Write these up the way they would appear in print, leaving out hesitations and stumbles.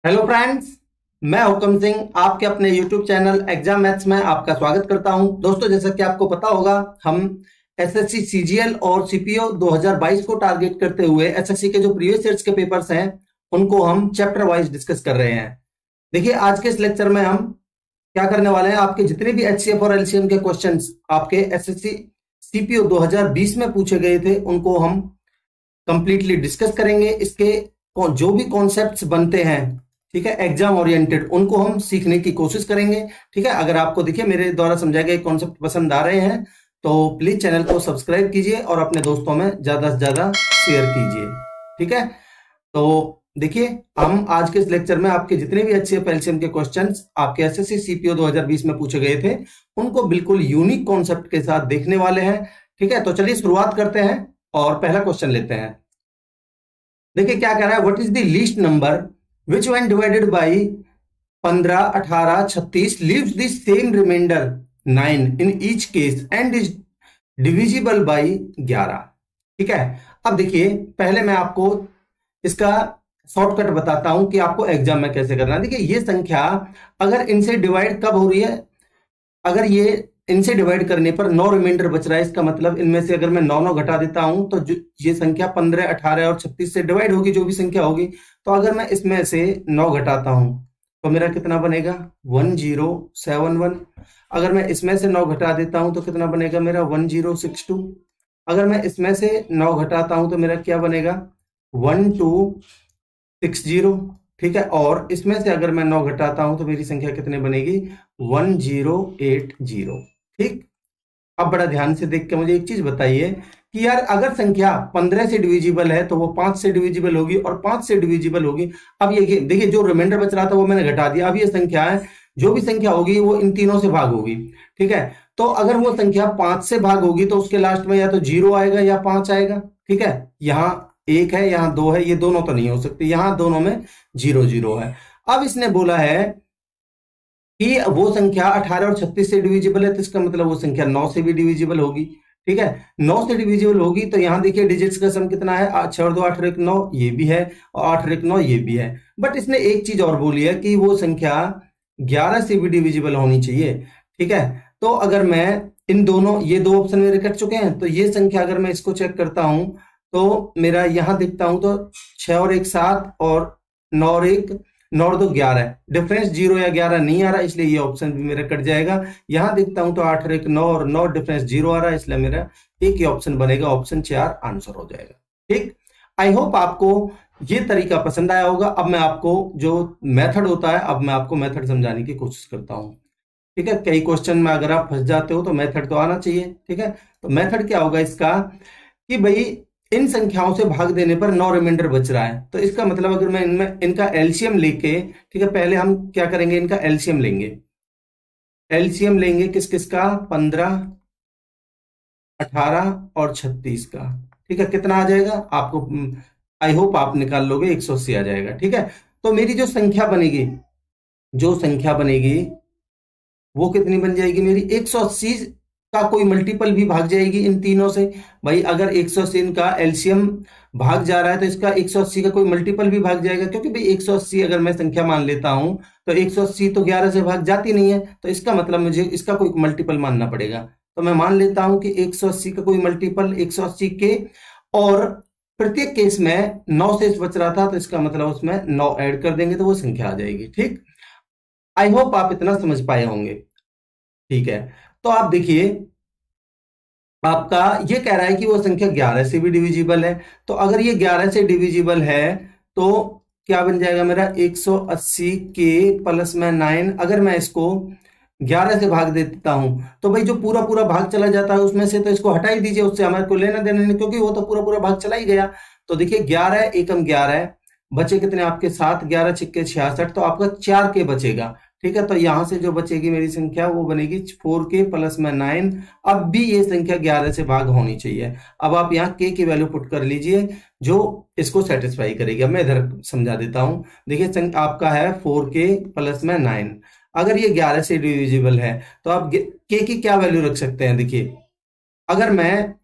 Hello friends. मैं हुकम सिंह आपके अपने यूट्यूब चैनल एग्जाम मैथ्स में आपका स्वागत करता हूं। दोस्तों, जैसा कि आपको पता होगा, हम एसएससी सीजीएल और सीपीओ 2022 को टारगेट करते हुए एसएससी के जो प्रीवियस ईयर्स के पेपर्स हैं उनको हम चैप्टर वाइज डिस्कस कर रहे हैं। देखिए, आज के इस लेक्चर में हम क्या करने वाले हैं, आपके जितने भी एचसीएफ और एलसीएम के क्वेश्चंस आपके एसएससी सीपीओ 2020 में पूछे गए थे उनको हम कंप्लीटली डिस्कस करेंगे। इसके जो भी कॉन्सेप्ट्स बनते हैं, ठीक है, एग्जाम ओरिएंटेड, उनको हम सीखने की कोशिश करेंगे। ठीक है, अगर आपको देखिए मेरे द्वारा समझाए गए कॉन्सेप्ट पसंद आ रहे हैं तो प्लीज चैनल को सब्सक्राइब कीजिए और अपने दोस्तों में ज्यादा से ज्यादा शेयर कीजिए। ठीक है, तो देखिए, हम आज के इस लेक्चर में आपके जितने भी एचसीएफ एलसीएम के क्वेश्चंस आपके एसएससी सीपीओ 2020 में पूछे गए थे उनको बिल्कुल यूनिक कॉन्सेप्ट के साथ देखने वाले हैं। ठीक है, तो चलिए शुरुआत करते हैं और पहला क्वेश्चन लेते हैं। देखिए क्या कह रहा है, what is the least number which when divided by 15, 18, 36 leaves the same remainder 9 in each case and is divisible by 11। ठीक है, अब देखिए पहले मैं आपको इसका शॉर्टकट बताता हूं कि आपको एग्जाम में कैसे करना है। देखिए, ये संख्या अगर इनसे डिवाइड कब हो रही है, अगर ये इनसे डिवाइड करने पर 9 रिमाइंडर बच रहा है, इसका मतलब इनमें से अगर मैं 9 घटा देता हूं तो ये संख्या 15, 18 और 36 से डिवाइड होगी, जो भी संख्या होगी। तो अगर मैं इसमें से 9 घटाता हूं तो मेरा कितना बनेगा, 1071। अगर मैं इसमें से 9 घटा देता हूं तो कितना बनेगा मेरा, 1062। अगर मैं इसमें से 9 घटाता हूं तो मेरा क्या बनेगा, 1260। ठीक है, और इसमें से अगर मैं 9 घटाता हूं तो मेरी संख्या कितनी बनेगी, 1080। ठीक, अब बड़ा ध्यान से देख के मुझे एक चीज बताइए कि यार अगर संख्या 15 से डिविजिबल है तो वो 5 से डिविजिबल होगी और 5 से डिविजिबल होगी। अब ये देखिए, जो रिमाइंडर बच रहा था वो मैंने घटा दिया। अब ये संख्या है, जो भी संख्या होगी वो इन तीनों से भाग होगी। ठीक है, तो अगर वो संख्या 5 से भाग होगी तो उसके लास्ट में या तो 0 आएगा या 5 आएगा। ठीक है, यहाँ 1 है, यहाँ 2 है, ये दोनों तो नहीं हो सकते, यहाँ दोनों में 0 0 है। अब इसने बोला है कि वो संख्या 18 और 36 से डिविजिबल है, तो इसका मतलब वो संख्या 9 से भी डिविजिबल होगी। ठीक है, 9 से डिविजिबल होगी तो यहां देखिए डिजिट्स का सम कितना है, 6 और 2 8 और 1 9, ये भी है, और 8 और 1 9 ये भी है। बट इसने एक चीज और बोली है कि वो संख्या 11 से भी डिविजिबल होनी चाहिए। ठीक है, तो अगर मैं इन दोनों, ये दो ऑप्शन मेरे कट चुके हैं, तो ये संख्या अगर मैं इसको चेक करता हूं तो मेरा यहां देखता हूं तो 6 और 1 7 और 9 और 1 9 और 2 11, डिफरेंस 0 या 11 नहीं आ रहा, इसलिए ये ऑप्शन भी मेरा कट जाएगा। यहां देखता हूं तो 8 और 1 9 और 9, डिफरेंस 0 आ रहा है, इसलिए मेरा एक ही ऑप्शन बनेगा, ऑप्शन 4 आंसर हो जाएगा। ठीक, आई होप आपको ये तरीका पसंद आया होगा। अब मैं आपको जो मेथड होता है, अब मैं आपको मेथड समझाने की कोशिश करता हूं। ठीक है, कई क्वेश्चन में अगर आप फंस जाते हो तो मेथड तो आना चाहिए। ठीक है, तो मेथड क्या होगा इसका कि भाई इन संख्याओं से भाग देने पर 9 रिमाइंडर बच रहा है, तो इसका मतलब अगर मैं इनमें इनका एलसीएम लेके, ठीक है, पहले हम क्या करेंगे, इनका एलसीएम लेंगे। एलसीएम लेंगे किस किस का, 15, 18 और 36 का। ठीक है, कितना आ जाएगा आपको, आई होप आप निकाल लोगे, 180 आ जाएगा। ठीक है, तो मेरी जो संख्या बनेगी, जो संख्या बनेगी वो कितनी बन जाएगी मेरी, 180 का कोई मल्टीपल भी भाग जाएगी इन तीनों से। भाई अगर 180 इनका एलसीएम भाग जा रहा है तो इसका 180 का कोई मल्टीपल भी भाग जाएगा, क्योंकि भाई 180 अगर मैं संख्या मान लेता हूं तो 180 तो 11 से भाग जाती नहीं है, तो इसका मतलब मुझे इसका कोई मल्टीपल मानना पड़ेगा। तो मैं मान लेता हूं कि 180 का कोई मल्टीपल 180 के, और प्रत्येक केस में 9 से बच रहा था तो इसका मतलब उसमें 9 ऐड कर देंगे तो वो संख्या आ जाएगी। ठीक, आई होप आप इतना समझ पाए होंगे। ठीक है, तो आप देखिए, आपका ये कह रहा है कि वो संख्या 11 से भी डिविजिबल है, तो अगर ये 11 से डिविजिबल है तो क्या बन जाएगा मेरा, 180 के प्लस में 9। अगर मैं इसको 11 से भाग देता हूं तो भाई जो पूरा पूरा भाग चला जाता है उसमें से तो इसको हटा ही दीजिए, उससे हमारे को लेना देना नहीं, क्योंकि वो तो पूरा पूरा भाग चला ही गया। तो देखिए 11 एकम 11 बचे कितने आपके, 7 11 छिक्के 66, तो आपका 4 के बचेगा। ठीक है, तो यहां से जो बचेगी मेरी संख्या वो बनेगी 4 के प्लस में 9। अब भी ये संख्या 11 से भाग होनी चाहिए। अब आप यहाँ के की वैल्यू पुट कर लीजिए जो इसको सेटिस्फाई करेगी। अब मैं इधर समझा देता हूं। देखिए आपका है 4 के प्लस में 9, अगर ये 11 से डिविजिबल है तो आप के की क्या वैल्यू रख सकते हैं। देखिए अगर मैं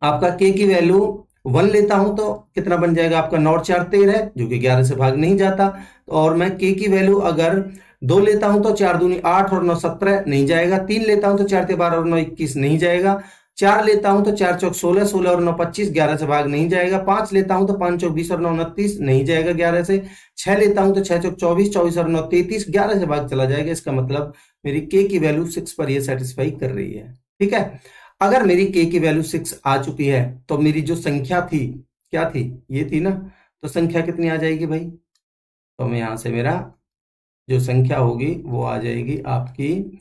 आपका के की वैल्यू 1 लेता हूं तो कितना बन जाएगा आपका, 9 और 4 13 है, जो कि 11 से भाग नहीं जाता। तो और मैं के की वैल्यू अगर 2 लेता हूं तो 4 दूनी 8 और 9 17 नहीं जाएगा। 3 लेता हूं तो 4 12 और 9 21 नहीं जाएगा। 4 लेता हूं तो 4 चौक 16, 16 और 9 25, 11 से भाग नहीं जाएगा। 5 लेता हूं तो 5 चौक 20 और 9 29 नहीं जाएगा 11 से। 6 लेता हूं तो 6 चौक 24, 24 और 9 33, 11 से भाग चला जाएगा। इसका मतलब मेरी के की वैल्यू 6 पर ये सेटिस्फाई कर रही है। ठीक है, अगर मेरी के की वैल्यू 6 आ चुकी है तो मेरी जो संख्या थी, क्या थी, ये थी ना, तो संख्या कितनी आ जाएगी भाई, तो मैं यहां से मेरा जो संख्या होगी वो आ जाएगी आपकी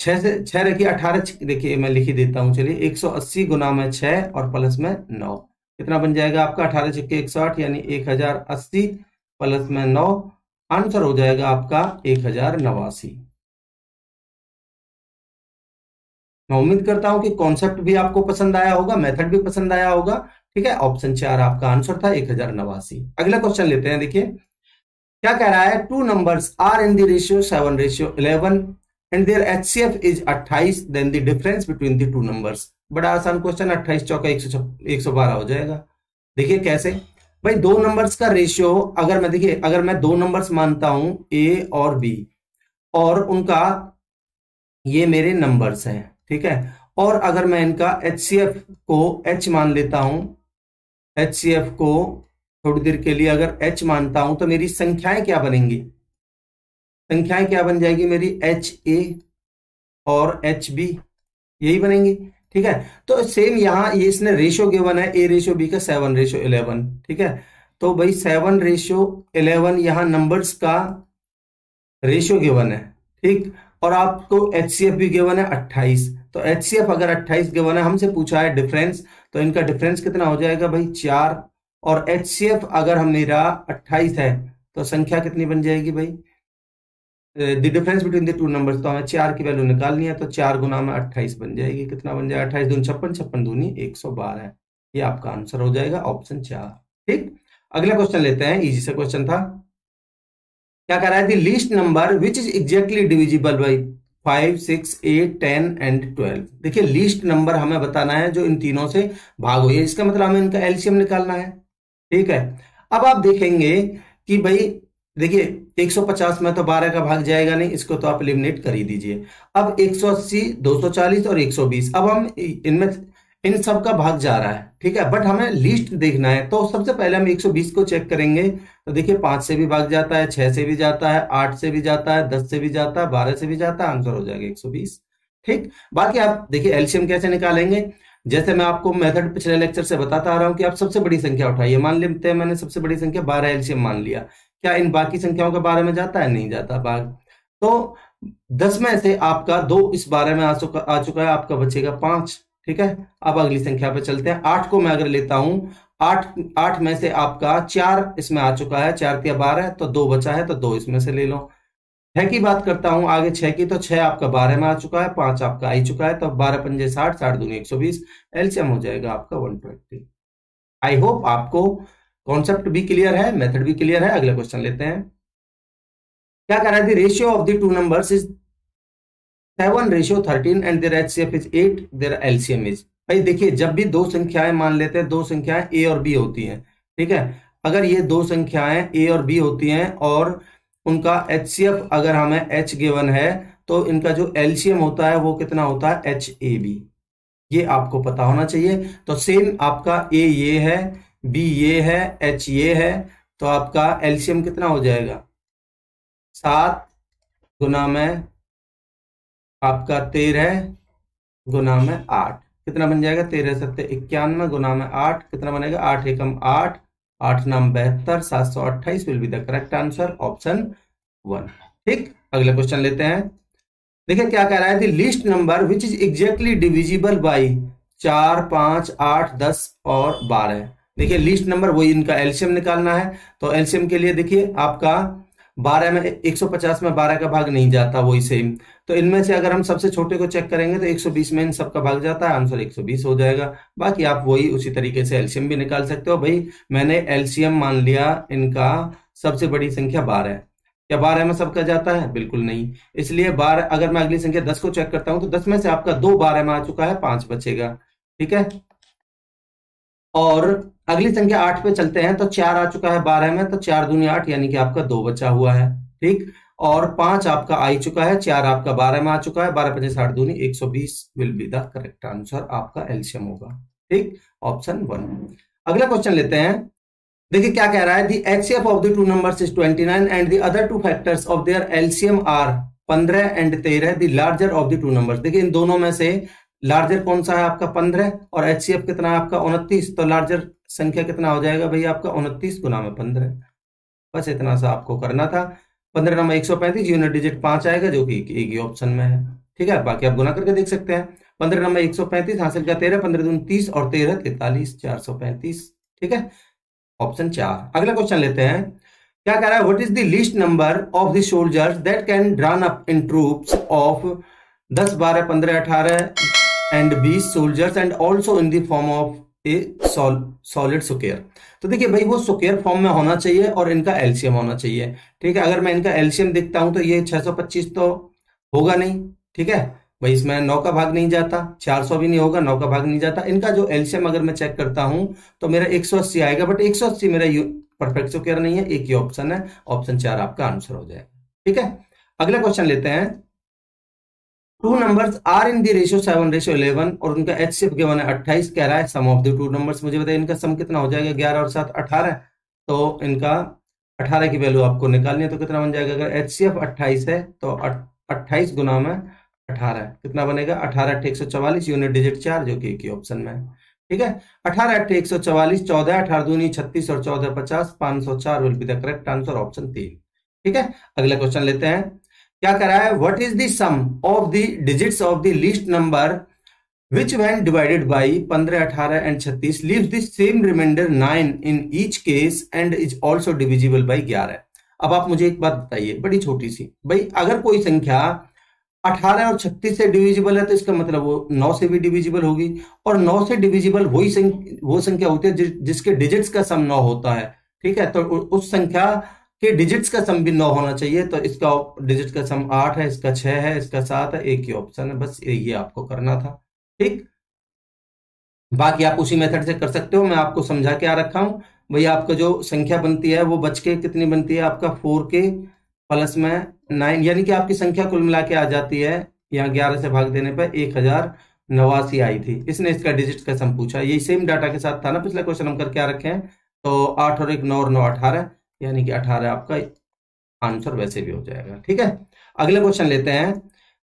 6 से 6 रखिए 18, देखिए मैं लिख ही देता हूं, चलिए 180 गुना में 6 और प्लस में 9, कितना बन जाएगा आपका 18 छक्के 108 यानी 1080 प्लस में 9, आंसर हो जाएगा आपका 1089। मैं उम्मीद करता हूं कि कॉन्सेप्ट भी आपको पसंद आया होगा, मेथड भी पसंद आया होगा। ठीक है, ऑप्शन 4 आपका आंसर था 1089। अगला क्वेश्चन लेते हैं, देखिए क्या कह रहा है, two numbers are in the ratio 7:11 and their HCF is 28, then the difference between the two numbers. बड़ा आसान क्वेश्चन, 28 चौका 112 हो जाएगा। देखिए कैसे भाई, दो नंबर्स का रेशियो अगर मैं, देखिए अगर मैं दो नंबर्स मानता हूं ए और बी, और उनका ये मेरे नंबर्स हैं, ठीक है, और अगर मैं इनका एचसीएफ को एच मान लेता हूं, एचसीएफ को थोड़ी देर के लिए अगर एच मानता हूं, तो मेरी संख्याएं क्या बनेंगी, संख्याएं क्या बन जाएगी मेरी, एच ए और एच बी, यही बनेंगी। ठीक है, तो सेम यहां ये इसने रेशियो गिवन है ए रेशियो बी का 7:11। ठीक है, तो भाई 7:11 यहां नंबर्स का रेशियो गिवन है। ठीक, और आपको एचसीएफ भी गिवन है 28, तो एचसीएफ अगर 28 गिवन है, हमसे पूछा है डिफरेंस, तो इनका डिफरेंस कितना हो जाएगा भाई 4, और एचसीएफ अगर हम मेरा 28 है तो संख्या कितनी बन जाएगी भाई, the difference between the two numbers, तो हमें 4 की वैल्यू निकालनी है, तो 4 गुना में 28 बन जाएगी, कितना बन जाएगा 28 दूनी 56, 56 दूनी 112 है। ये आपका आंसर हो जाएगा ऑप्शन 4। ठीक, अगला क्वेश्चन लेते हैं, इजी सा क्वेश्चन था। क्या कह रहा है, the least number which is exactly divisible by 5, 6, 8, 10 and 12। देखिए लीस्ट नंबर हमें बताना है जो इन तीनों से भाग हुई है, इसका मतलब हमें इनका एलसीएम निकालना है। ठीक है, अब आप देखेंगे कि भाई देखिए 150 में तो 12 का भाग जाएगा नहीं, इसको तो आप एलिमिनेट कर ही दीजिए। अब 180, 240 और 120, अब हम इनमें इन सब का भाग जा रहा है। ठीक है, बट हमें लीस्ट देखना है, तो सबसे पहले हम 120 को चेक करेंगे। तो देखिए 5 से भी भाग जाता है, 6 से भी जाता है, 8 से भी जाता है, 10 से भी जाता है, 12 से भी जाता है, आंसर हो जाएगा 120। ठीक, बाकी आप देखिए एलसीएम कैसे निकालेंगे, जैसे मैं आपको मेथड पिछले लेक्चर से बताता आ रहा हूं कि आप सबसे बड़ी संख्या उठाइए। मान लेते हैं मैंने सबसे बड़ी संख्या 12 एलसीएम मान लिया, क्या इन बाकी संख्याओं के बारे में जाता है, नहीं जाता भाग। तो 10 में से आपका 2 इस बारे में आ चुका है, आपका बचेगा 5। ठीक है, अब अगली संख्या पे चलते हैं। 8 को मैं अगर लेता हूं, 8 में से आपका 4 इसमें आ चुका है, 4 या 12, तो 2 बचा है, तो 2 इसमें से ले लो। 6 की बात करता हूं आगे, 6 की, तो 6 आपका 12 में आ चुका है, 5 आपका आ ही चुका है, तो 12 पंजे 60, 60 दूनी 120, एलसीएम हो जाएगा आपका 120। आई होप आपको कॉन्सेप्ट भी क्लियर है, मेथड भी क्लियर है। अगला क्वेश्चन लेते हैं। क्या कह रहा है, the ratio of the two numbers is 7:13 and their HCF is 8, their LCM is. भाई देखिए जब भी दो संख्याएं मान लेते हैं, दो संख्याएं ए और बी होती हैं। ठीक है, अगर ये दो संख्याएं ए और बी होती हैं और उनका एचसीएफ अगर हमें एच गिवन है, तो इनका जो एलसीएम होता है वो कितना होता है, एच ए बी। ये आपको पता होना चाहिए। तो सेम आपका ए ये है, बी ये है, एच ये है, तो आपका एलसीएम कितना हो जाएगा, 7 गुना में आपका 13 गुना में 8, कितना बन जाएगा, 13 7 91 गुना में 8, कितना बनेगा, 8 एकम 8, 8 नाम 72, 728 will be the correct answer, option 1। ठीक, अगला क्वेश्चन लेते हैं। देखिए क्या कह रहा है, the least number which is exactly divisible by 4, 5, 8, 10 और 12। देखिए लीस्ट नंबर वही, इनका एलसीएम निकालना है। तो एलसीएम के लिए देखिए आपका 12 में 150 में 12 का भाग नहीं जाता, वही सेम। तो इनमें से अगर हम सबसे छोटे को चेक करेंगे तो 120 में इन सबका भाग जाता है, आंसर 120 हो जाएगा। बाकी आप वही उसी तरीके से एलसीएम भी निकाल सकते हो। भाई मैंने एलसीएम मान लिया इनका, सबसे बड़ी संख्या 12 है, क्या 12 में सबका जाता है, बिल्कुल नहीं। इसलिए 12, अगर मैं अगली संख्या 10 को चेक करता हूं तो 10 में से आपका 2 12 में आ चुका है, 5 बचेगा। ठीक है, और अगली संख्या 8 पे चलते हैं, तो 4 आ चुका है 12 में, तो 4 दूनी 8 यानी कि आपका 2 बचा हुआ है। ठीक, और 5 आपका आ चुका है, 4 आपका 12 में आ चुका है, 12 5 60 दूनी 120 will be the correct answer, आपका एलसीएम होगा। ठीक, ऑप्शन 1। अगला क्वेश्चन लेते हैं। देखिए क्या कह रहा है, the HCF of the two numbers is 29 and the other two factors of their LCM are 15 and 13, the larger of the two numbers. देखिए इन दोनों में से लार्जर कौन सा है आपका 15 और एचसीएफ कितना है आपका 29, तो लार्जर संख्या कितना हो जाएगा भाई आपका 29 गुना में 15। बस इतना सा आपको करना था। 15 नंबर 135, यूनिट डिजिट 5 आएगा जो कि एक ही ऑप्शन में है। ठीक है, बाकी आप गुना करके देख सकते हैं। 15 नंबर 135 हासिल का 13, 15 दूनी 30 और 13 43, 435। ठीक है, ऑप्शन 4। अगला क्वेश्चन लेते हैं। क्या कह रहा है, what is the least number of the soldiers that can drawn up in troops of 10 12 15 18 and 20 soldiers and also in the form of A solid square. तो देखिए भाई वो स्क्वायर फॉर्म में होना चाहिए और इनका एलसीएम होना चाहिए। ठीक है, अगर मैं इनका एलसीएम देखता हूं तो ये 625 तो होगा नहीं। ठीक है भाई, इसमें 9 का भाग नहीं जाता, 400 भी नहीं होगा, 9 का भाग नहीं जाता। इनका जो एलसीएम अगर मैं चेक करता हूं तो मेरा 180 आएगा, बट 180 मेरा परफेक्ट स्क्वायर नहीं है, एक ही ऑप्शन है, ऑप्शन 4 आपका आंसर हो जाएगा। ठीक है, अगला क्वेश्चन लेते हैं। Two numbers are in the ratio 7:11 और उनका एचसीएफ गिवन है 28। कह रहा है सम ऑफ द टू नंबर्स, मुझे बताइए इनका सम कितना हो जाएगा। 11 और 7 18, तो इनका 18 की वैल्यू आपको निकालनी है, तो कितना बन जाएगा। अगर एचसीएफ 28 है तो 28 गुना में 18 कितना बनेगा। 18 8 144, यूनिट डिजिट 4 जो कि एक ही ऑप्शन में है। ठीक है, 18 8 144, 14 18 दूनी 36 और 14 50, 504 will be the correct answer, option 3। ठीक है, अगला क्वेश्चन लेते हैं। क्या कर रहा है, what is the sum of the digits of the least number which when divided by 15 18 and 36 leaves the same remainder 9 in each case and is also divisible by 11। अब आप मुझे एक बात बताइए बड़ी छोटी सी, भाई अगर कोई संख्या 18 और 36 से डिविजिबल है तो इसका मतलब वो 9 से भी डिविजिबल होगी, और 9 से डिविजिबल वो संख्या होती है जिसके डिजिट्स का सम 9 होता है। ठीक है, तो उस संख्या के डिजिट्स का सम भी 9 होना चाहिए, तो इसका डिजिट का सम 8 है, इसका 6 है, इसका 7 है, एक ही ऑप्शन है, बस यही आपको करना था। ठीक, बाकी आप उसी मेथड से कर सकते हो, मैं आपको समझा के आ रखा हूं। भैया आपका जो संख्या बनती है वो बच के कितनी बनती है आपका 4 के प्लस में 9, यानी कि आपकी संख्या कुल मिला के आ जाती है, यहाँ 11 से भाग देने पर 1089 आई थी। इसने इसका डिजिट का सम पूछा, यही सेम डाटा के साथ था ना पिछला क्वेश्चन हम करके आ रखे हैं। तो 8 और 1 9 और 9 18, यानी कि 18 आपका आंसर वैसे भी हो जाएगा। ठीक है, अगला क्वेश्चन लेते हैं।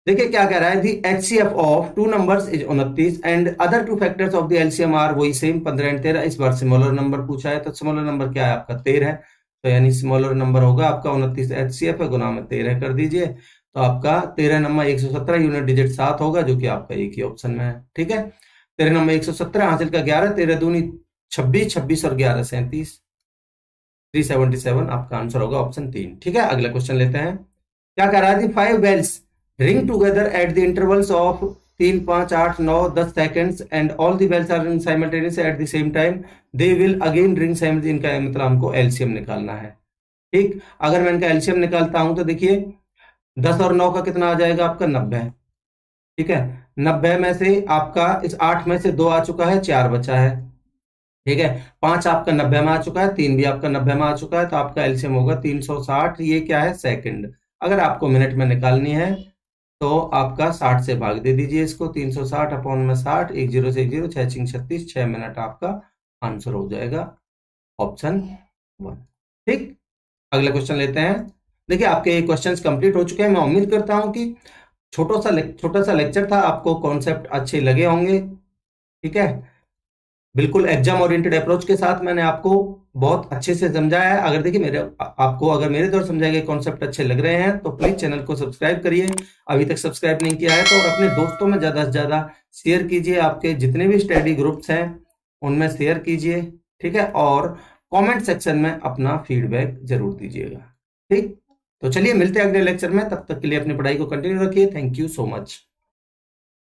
देखिए क्या कह रहा है, the HCF of two numbers is 29 and other two factors of the LCM are वही सेम 15 एंड 13। इस बार स्मॉलर नंबर पूछा है, तो स्मॉलर नंबर क्या है आपका 13 है, तो यानी स्मॉलर नंबर होगा आपका 29 एचसीएफ है, गुना में 13 कर दीजिए, तो आपका 13 नंबर 117, यूनिट डिजिट 7 होगा जो कि आपका एक ही ऑप्शन में है। ठीक है, 13 नंबर 117 हासिल का 11, 13 दूनी 26, 26 और 11 37, 377 आपका आंसर होगा, ऑप्शन 3। ठीक है, अगला क्वेश्चन लेते हैं। क्या कह रहा है, 5 bells ring together at the intervals of 3 5 8 9 10 seconds and all the bells are ring simultaneous at the same time, they will again ring simultaneous. इनका मतलब हमको एलसीएम निकालना है। ठीक, अगर मैं इनका एलसीएम निकालता हूं तो देखिए 10 और 9 का कितना आ जाएगा आपका 90। ठीक है, 90 में से आपका इस 8 में से 2 आ चुका है, 4 बचा है। ठीक है, 5 आपका 90 में आ चुका है, 3 भी आपका 90 में आ चुका है, तो आपका एलसीएम होगा 360। ये क्या है, सेकंड। अगर आपको मिनट में निकालनी है तो आपका 60 से भाग दे दीजिए इसको, 360 अपॉन में 60, 1 0 से 1 0, 6 6 36, 6 मिनट आपका आंसर हो जाएगा, ऑप्शन 1। ठीक, अगला क्वेश्चन लेते हैं। देखिए आपके क्वेश्चंस कंप्लीट हो चुके हैं। मैं उम्मीद करता हूं कि छोटा सा लेक्चर था, आपको कॉन्सेप्ट अच्छे लगे होंगे। ठीक है, बिल्कुल एग्जाम ओरिएंटेड अप्रोच के साथ मैंने आपको बहुत अच्छे से समझाया है। अगर देखिए आपको अगर मेरे द्वारा समझाए गए कॉन्सेप्ट अच्छे लग रहे हैं तो प्लीज चैनल को सब्सक्राइब करिए, अभी तक सब्सक्राइब नहीं किया है तो, और अपने दोस्तों में ज्यादा से ज्यादा शेयर कीजिए। आपके जितने भी स्टडी ग्रुप्स हैं उनमें शेयर कीजिए। ठीक है, और कॉमेंट सेक्शन में अपना फीडबैक जरूर दीजिएगा। ठीक, तो चलिए मिलते हैं अगले लेक्चर में, तब तक के लिए अपनी पढ़ाई को कंटिन्यू रखिए। Thank you so much.